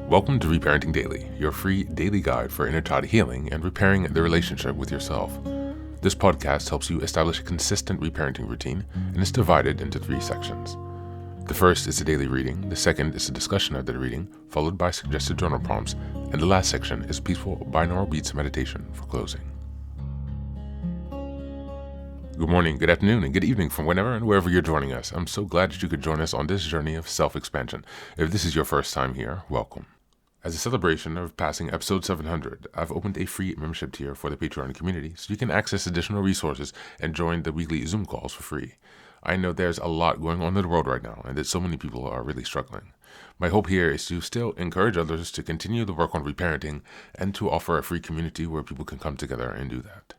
Welcome to Reparenting Daily, your free daily guide for inner child healing and repairing the relationship with yourself. This podcast helps you establish a consistent reparenting routine and is divided into 3 sections. The first is the daily reading, the second is a discussion of the reading, followed by suggested journal prompts, and the last section is peaceful binaural beats meditation for closing. Good morning, good afternoon, and good evening from whenever and wherever you're joining us. I'm so glad that you could join us on this journey of self-expansion. If this is your first time here, welcome. As a celebration of passing episode 700, I've opened a free membership tier for the Patreon community so you can access additional resources and join the weekly Zoom calls for free. I know there's a lot going on in the world right now and that so many people are really struggling. My hope here is to still encourage others to continue the work on reparenting and to offer a free community where people can come together and do that.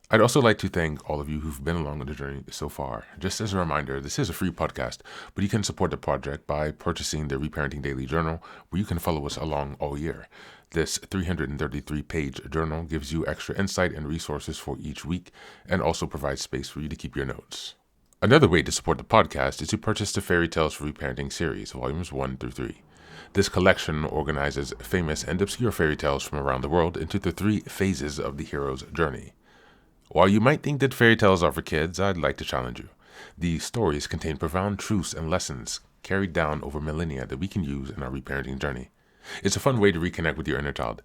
I'd also like to thank all of you who've been along on the journey so far. Just as a reminder, this is a free podcast, but you can support the project by purchasing the Reparenting Daily Journal, where you can follow us along all year. This 333-page journal gives you extra insight and resources for each week, and also provides space for you to keep your notes. Another way to support the podcast is to purchase the Fairy Tales for Reparenting series, volumes 1 through 3. This collection organizes famous and obscure fairy tales from around the world into the 3 phases of the hero's journey. While you might think that fairy tales are for kids, I'd like to challenge you. These stories contain profound truths and lessons carried down over millennia that we can use in our reparenting journey. It's a fun way to reconnect with your inner child.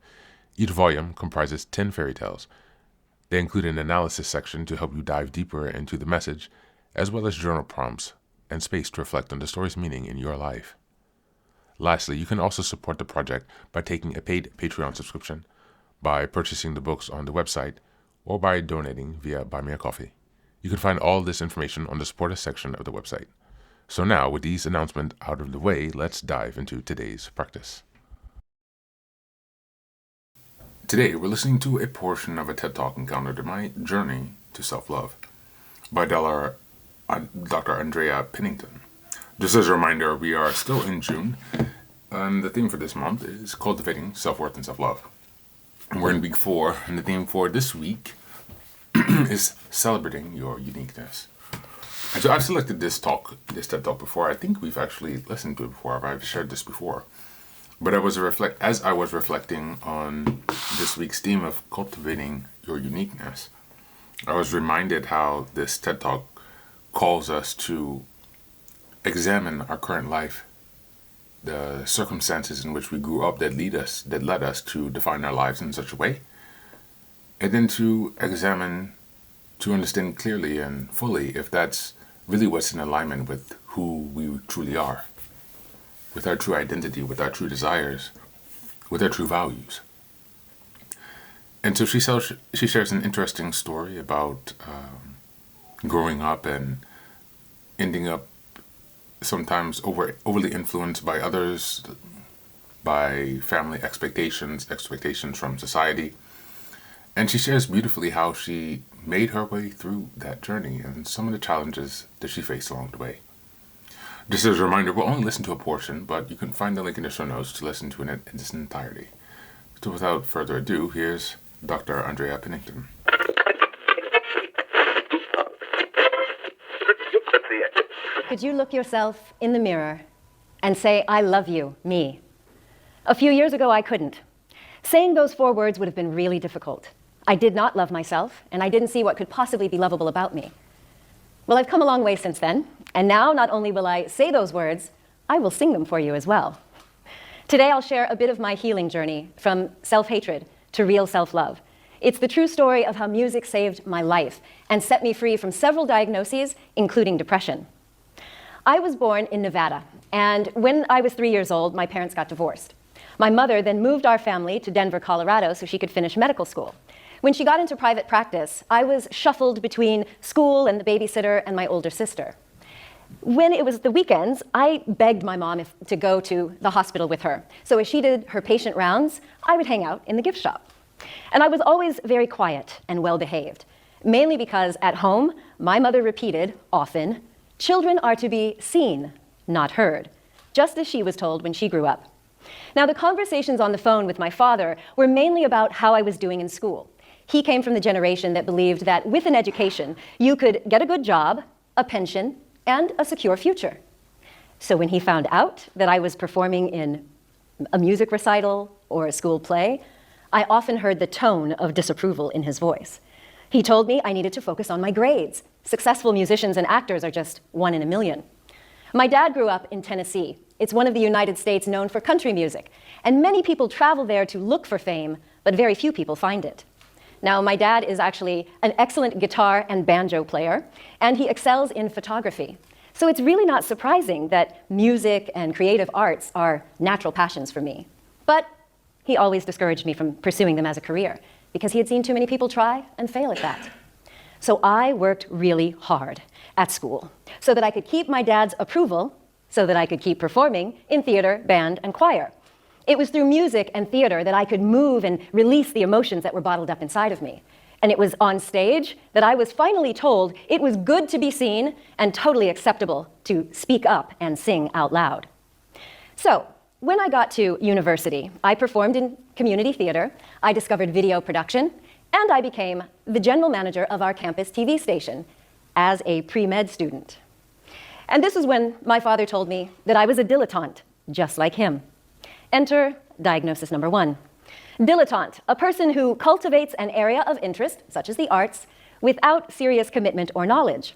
Each volume comprises 10 fairy tales. They include an analysis section to help you dive deeper into the message, as well as journal prompts and space to reflect on the story's meaning in your life. Lastly, you can also support the project by taking a paid Patreon subscription, by purchasing the books on the website, or by donating via Buy Me a Coffee. You can find all this information on the Support Us section of the website. So now, with these announcements out of the way, let's dive into today's practice. Today, we're listening to a portion of a TED Talk encountered in my journey to self-love by Dr. Andrea Pennington. Just as a reminder, we are still in June, and the theme for this month is Cultivating Self-Worth and Self-Love. We're in week 4, and the theme for this week is celebrating your uniqueness. And so I've selected this TED Talk before. I think we've actually listened to it before. I've shared this before. But as I was reflecting on this week's theme of cultivating your uniqueness, I was reminded how this TED Talk calls us to examine our current life, the circumstances in which we grew up that led us to define our lives in such a way, and then to examine, to understand clearly and fully if that's really what's in alignment with who we truly are, with our true identity, with our true desires, with our true values. And so she shares an interesting story about growing up and ending up sometimes overly influenced by others, by family expectations from society. And she shares beautifully how she made her way through that journey and some of the challenges that she faced along the way. Just as a reminder, we'll only listen to a portion, but you can find the link in the show notes to listen to it in its entirety. So without further ado, here's Dr. Andrea Pennington. Could you look yourself in the mirror and say, "I love you, me"? A few years ago, I couldn't. Saying those 4 words would have been really difficult. I did not love myself, and I didn't see what could possibly be lovable about me. Well, I've come a long way since then, and now not only will I say those words, I will sing them for you as well. Today, I'll share a bit of my healing journey from self-hatred to real self-love. It's the true story of how music saved my life and set me free from several diagnoses, including depression. I was born in Nevada, and when I was 3 years old, my parents got divorced. My mother then moved our family to Denver, Colorado, so she could finish medical school. When she got into private practice, I was shuffled between school and the babysitter and my older sister. When it was the weekends, I begged my mom to go to the hospital with her. So as she did her patient rounds, I would hang out in the gift shop. And I was always very quiet and well-behaved, mainly because at home, my mother repeated, often, "Children are to be seen, not heard," just as she was told when she grew up. Now, the conversations on the phone with my father were mainly about how I was doing in school. He came from the generation that believed that with an education, you could get a good job, a pension, and a secure future. So when he found out that I was performing in a music recital or a school play, I often heard the tone of disapproval in his voice. He told me I needed to focus on my grades. Successful musicians and actors are just one in a million. My dad grew up in Tennessee. It's one of the United States known for country music, and many people travel there to look for fame, but very few people find it. Now, my dad is actually an excellent guitar and banjo player, and he excels in photography. So it's really not surprising that music and creative arts are natural passions for me. But he always discouraged me from pursuing them as a career, because he had seen too many people try and fail at that. So I worked really hard at school so that I could keep my dad's approval, so that I could keep performing in theater, band, and choir. It was through music and theater that I could move and release the emotions that were bottled up inside of me. And it was on stage that I was finally told it was good to be seen and totally acceptable to speak up and sing out loud. So, when I got to university, I performed in community theater, I discovered video production, and I became the general manager of our campus TV station as a pre-med student. And this is when my father told me that I was a dilettante, just like him. Enter diagnosis number 1. Dilettante, a person who cultivates an area of interest, such as the arts, without serious commitment or knowledge.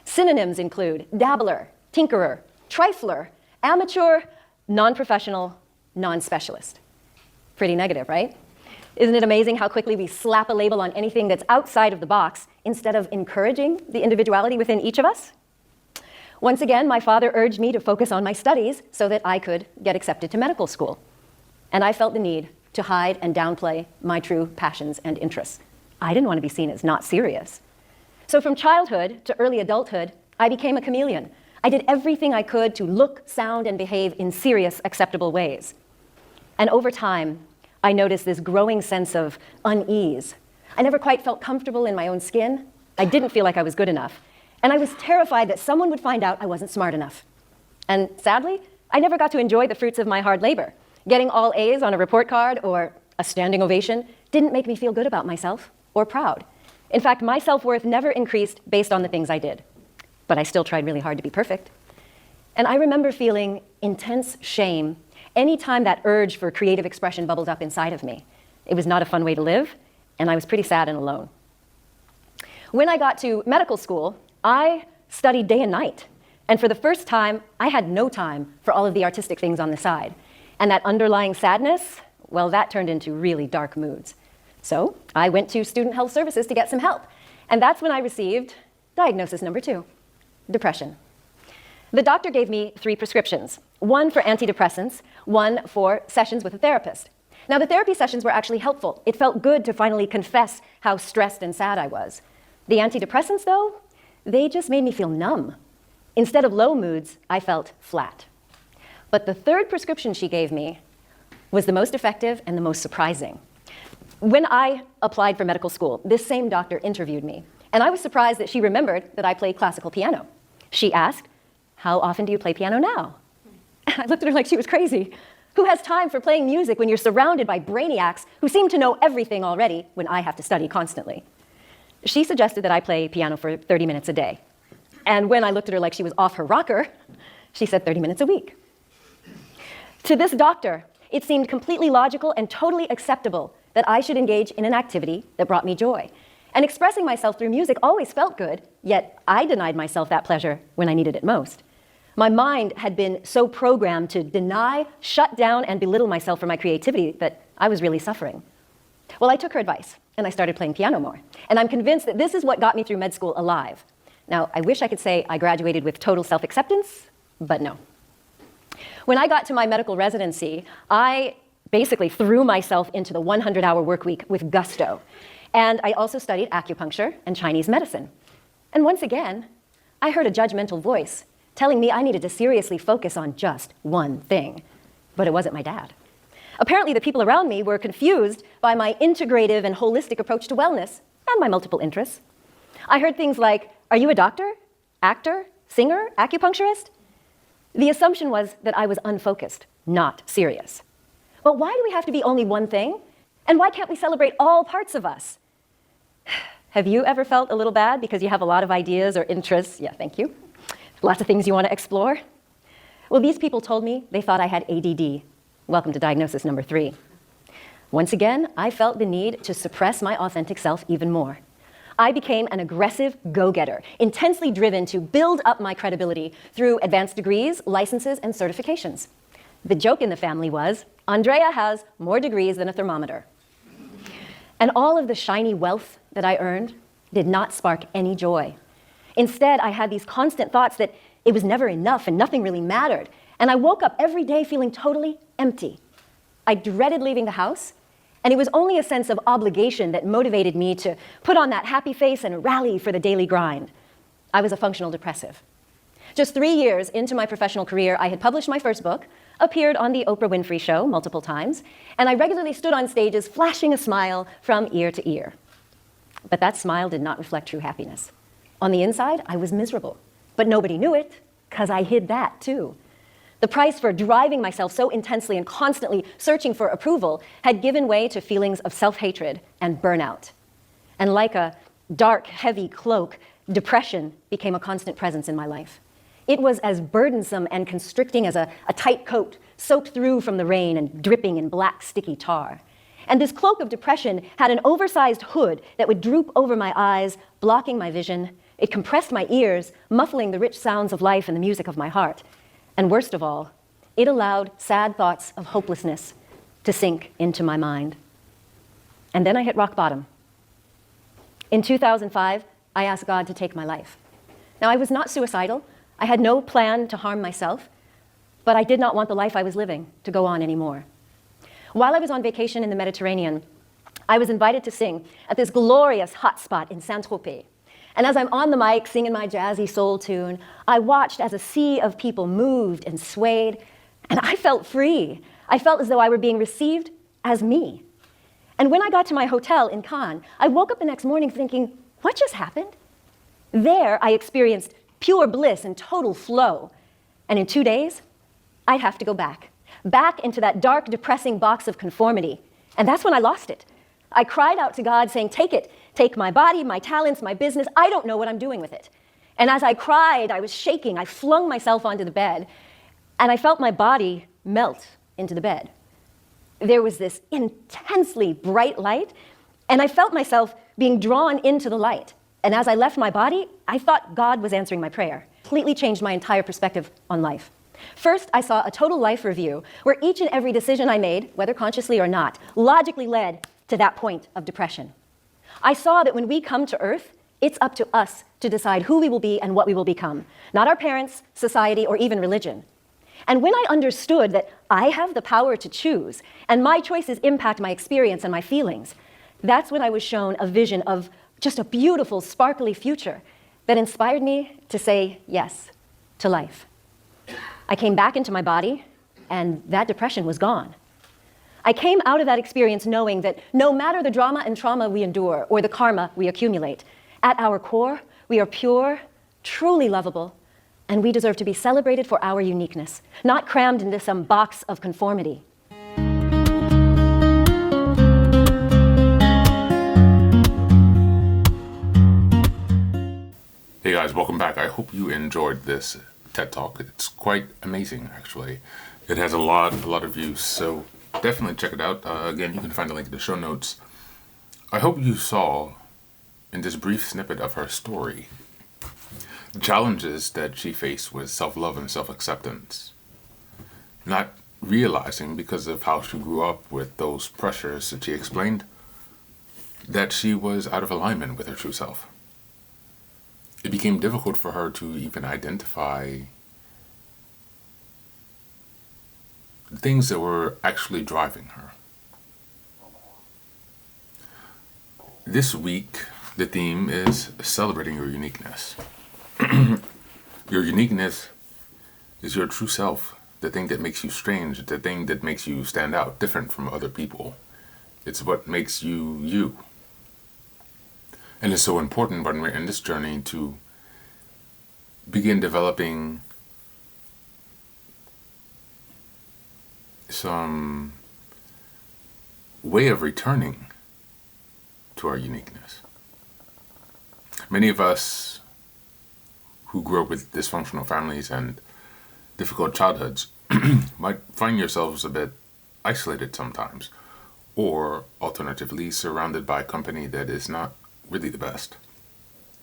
Synonyms include dabbler, tinkerer, trifler, amateur, non-professional, non-specialist. Pretty negative, right? Isn't it amazing how quickly we slap a label on anything that's outside of the box instead of encouraging the individuality within each of us? Once again, my father urged me to focus on my studies so that I could get accepted to medical school. And I felt the need to hide and downplay my true passions and interests. I didn't want to be seen as not serious. So from childhood to early adulthood, I became a chameleon. I did everything I could to look, sound, and behave in serious, acceptable ways. And over time, I noticed this growing sense of unease. I never quite felt comfortable in my own skin. I didn't feel like I was good enough. And I was terrified that someone would find out I wasn't smart enough. And sadly, I never got to enjoy the fruits of my hard labor. Getting all A's on a report card or a standing ovation didn't make me feel good about myself or proud. In fact, my self-worth never increased based on the things I did. But I still tried really hard to be perfect. And I remember feeling intense shame anytime that urge for creative expression bubbled up inside of me. It was not a fun way to live, and I was pretty sad and alone. When I got to medical school, I studied day and night. And for the first time, I had no time for all of the artistic things on the side. And that underlying sadness, well, that turned into really dark moods. So I went to Student Health Services to get some help. And that's when I received diagnosis number 2, depression. The doctor gave me 3 prescriptions, 1 for antidepressants, 1 for sessions with a therapist. Now, the therapy sessions were actually helpful. It felt good to finally confess how stressed and sad I was. The antidepressants, though, they just made me feel numb. Instead of low moods, I felt flat. But the 3rd prescription she gave me was the most effective and the most surprising. When I applied for medical school, this same doctor interviewed me, and I was surprised that she remembered that I played classical piano. She asked, "How often do you play piano now?" And I looked at her like she was crazy. Who has time for playing music when you're surrounded by brainiacs who seem to know everything already when I have to study constantly? She suggested that I play piano for 30 minutes a day. And when I looked at her like she was off her rocker, she said 30 minutes a week. To this doctor, it seemed completely logical and totally acceptable that I should engage in an activity that brought me joy. And expressing myself through music always felt good, yet I denied myself that pleasure when I needed it most. My mind had been so programmed to deny, shut down, and belittle myself for my creativity that I was really suffering. Well, I took her advice, and I started playing piano more. And I'm convinced that this is what got me through med school alive. Now, I wish I could say I graduated with total self-acceptance, but no. When I got to my medical residency, I basically threw myself into the 100-hour work week with gusto. And I also studied acupuncture and Chinese medicine. And once again, I heard a judgmental voice telling me I needed to seriously focus on just one thing. But it wasn't my dad. Apparently, the people around me were confused by my integrative and holistic approach to wellness and my multiple interests. I heard things like, "Are you a doctor, actor, singer, acupuncturist?" The assumption was that I was unfocused, not serious. But why do we have to be only one thing? And why can't we celebrate all parts of us? Have you ever felt a little bad because you have a lot of ideas or interests? Yeah, thank you. Lots of things you want to explore. Well, these people told me they thought I had ADD, Welcome to diagnosis number 3. Once again, I felt the need to suppress my authentic self even more. I became an aggressive go-getter, intensely driven to build up my credibility through advanced degrees, licenses, and certifications. The joke in the family was, Andrea has more degrees than a thermometer. And all of the shiny wealth that I earned did not spark any joy. Instead, I had these constant thoughts that it was never enough and nothing really mattered. And I woke up every day feeling totally empty. I dreaded leaving the house, and it was only a sense of obligation that motivated me to put on that happy face and rally for the daily grind. I was a functional depressive. Just 3 years into my professional career, I had published my first book, appeared on the Oprah Winfrey Show multiple times, and I regularly stood on stages flashing a smile from ear to ear. But that smile did not reflect true happiness. On the inside, I was miserable, but nobody knew it, because I hid that too. The price for driving myself so intensely and constantly searching for approval had given way to feelings of self-hatred and burnout. And like a dark, heavy cloak, depression became a constant presence in my life. It was as burdensome and constricting as a tight coat soaked through from the rain and dripping in black, sticky tar. And this cloak of depression had an oversized hood that would droop over my eyes, blocking my vision. It compressed my ears, muffling the rich sounds of life and the music of my heart. And worst of all, it allowed sad thoughts of hopelessness to sink into my mind. And then I hit rock bottom. In 2005, I asked God to take my life. Now, I was not suicidal. I had no plan to harm myself, but I did not want the life I was living to go on anymore. While I was on vacation in the Mediterranean, I was invited to sing at this glorious hot spot in Saint-Tropez. And as I'm on the mic singing my jazzy soul tune, I watched as a sea of people moved and swayed, and I felt free. I felt as though I were being received as me. And when I got to my hotel in Cannes, I woke up the next morning thinking, what just happened? There, I experienced pure bliss and total flow. And in 2 days, I'd have to go back into that dark, depressing box of conformity. And that's when I lost it. I cried out to God saying, take it. Take my body, my talents, my business. I don't know what I'm doing with it. And as I cried, I was shaking. I flung myself onto the bed, and I felt my body melt into the bed. There was this intensely bright light, and I felt myself being drawn into the light. And as I left my body, I thought God was answering my prayer. Completely changed my entire perspective on life. First, I saw a total life review where each and every decision I made, whether consciously or not, logically led to that point of depression. I saw that when we come to Earth, it's up to us to decide who we will be and what we will become, not our parents, society, or even religion. And when I understood that I have the power to choose, and my choices impact my experience and my feelings, that's when I was shown a vision of just a beautiful, sparkly future that inspired me to say yes to life. I came back into my body, and that depression was gone. I came out of that experience knowing that no matter the drama and trauma we endure or the karma we accumulate, at our core, we are pure, truly lovable, and we deserve to be celebrated for our uniqueness, not crammed into some box of conformity. Hey guys, welcome back. I hope you enjoyed this TED Talk. It's quite amazing, actually. It has a lot of views, so definitely check it out. Again, you can find the link in the show notes. I hope you saw in this brief snippet of her story the challenges that she faced with self-love and self-acceptance. Not realizing, because of how she grew up with those pressures that she explained, that she was out of alignment with her true self. It became difficult for her to even identify the things that were actually driving her. This week, the theme is celebrating your uniqueness. Your uniqueness is your true self, the thing that makes you strange, the thing that makes you stand out, different from other people. It's what makes you you. And it's so important when we're in this journey to begin developing some way of returning to our uniqueness. Many of us who grew up with dysfunctional families and difficult childhoods might find yourselves a bit isolated sometimes, or alternatively surrounded by company that is not really the best.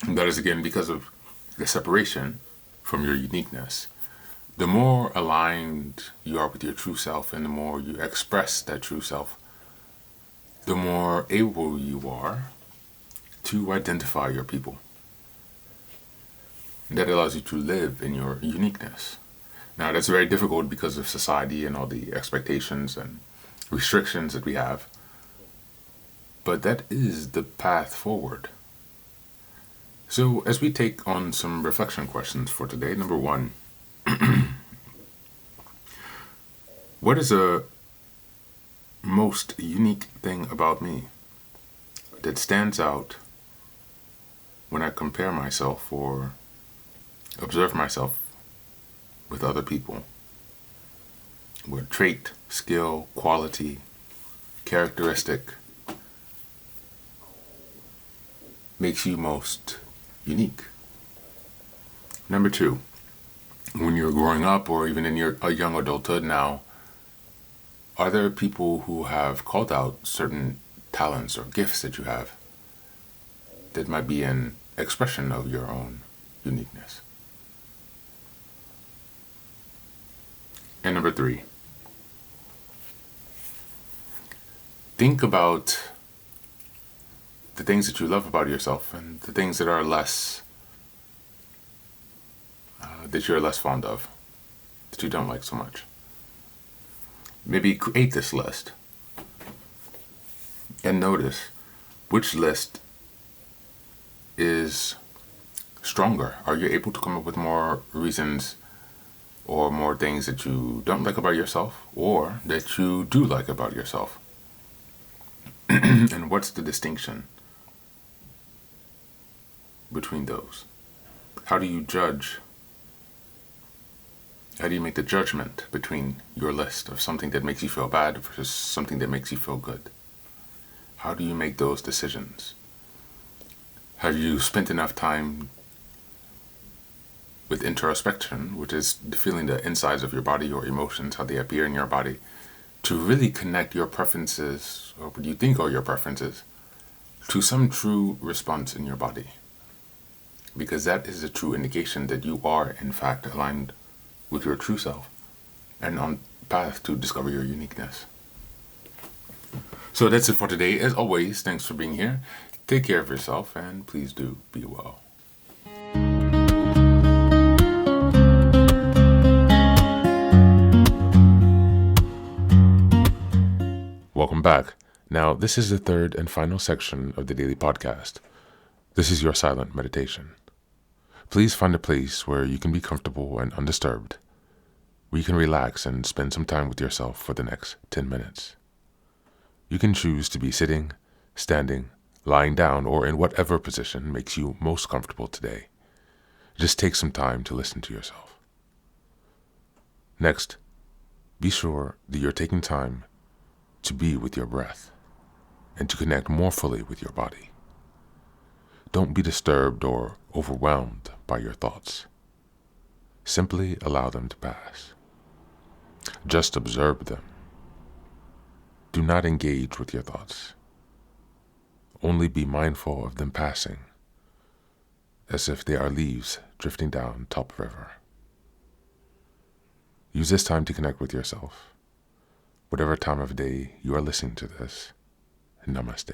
And that is again because of the separation from your uniqueness. The more aligned you are with your true self and the more you express that true self, the more able you are to identify your people. That allows you to live in your uniqueness. Now, that's very difficult because of society and all the expectations and restrictions that we have. But that is the path forward. So, as we take on some reflection questions for today, number one, what is the most unique thing about me that stands out when I compare myself or observe myself with other people? What trait, skill, quality, characteristic makes you most unique? Number two, when you're growing up or even in your young adulthood now, are there people who have called out certain talents or gifts that you have that might be an expression of your own uniqueness? And number three, think about the things that you love about yourself and the things that are less, that you're less fond of, that you don't like so much. Maybe create this list and notice which list is stronger. Are you able to come up with more reasons or more things that you don't like about yourself or that you do like about yourself? And what's the distinction between those? How do you judge? How do you make the judgment between your list of something that makes you feel bad versus something that makes you feel good? How do you make those decisions? Have you spent enough time with introspection, which is feeling the insides of your body, your emotions, how they appear in your body, to really connect your preferences, or what you think are your preferences, to some true response in your body? Because that is a true indication that you are, in fact, aligned with your true self and on path to discover your uniqueness. So that's it for today. As always, thanks for being here. Take care of yourself and please do be well. Welcome back. Now, this is the third and final section of the daily podcast. This is your silent meditation. Please find a place where you can be comfortable and undisturbed, where you can relax and spend some time with yourself for the next 10 minutes. You can choose to be sitting, standing, lying down, or in whatever position makes you most comfortable today. Just take some time to listen to yourself. Next, be sure that you're taking time to be with your breath and to connect more fully with your body. Don't be disturbed or overwhelmed by your thoughts. Simply allow them to pass. Just observe them. Do not engage with your thoughts. Only be mindful of them passing, as if they are leaves drifting down top river. Use this time to connect with yourself, whatever time of day you are listening to this, and namaste.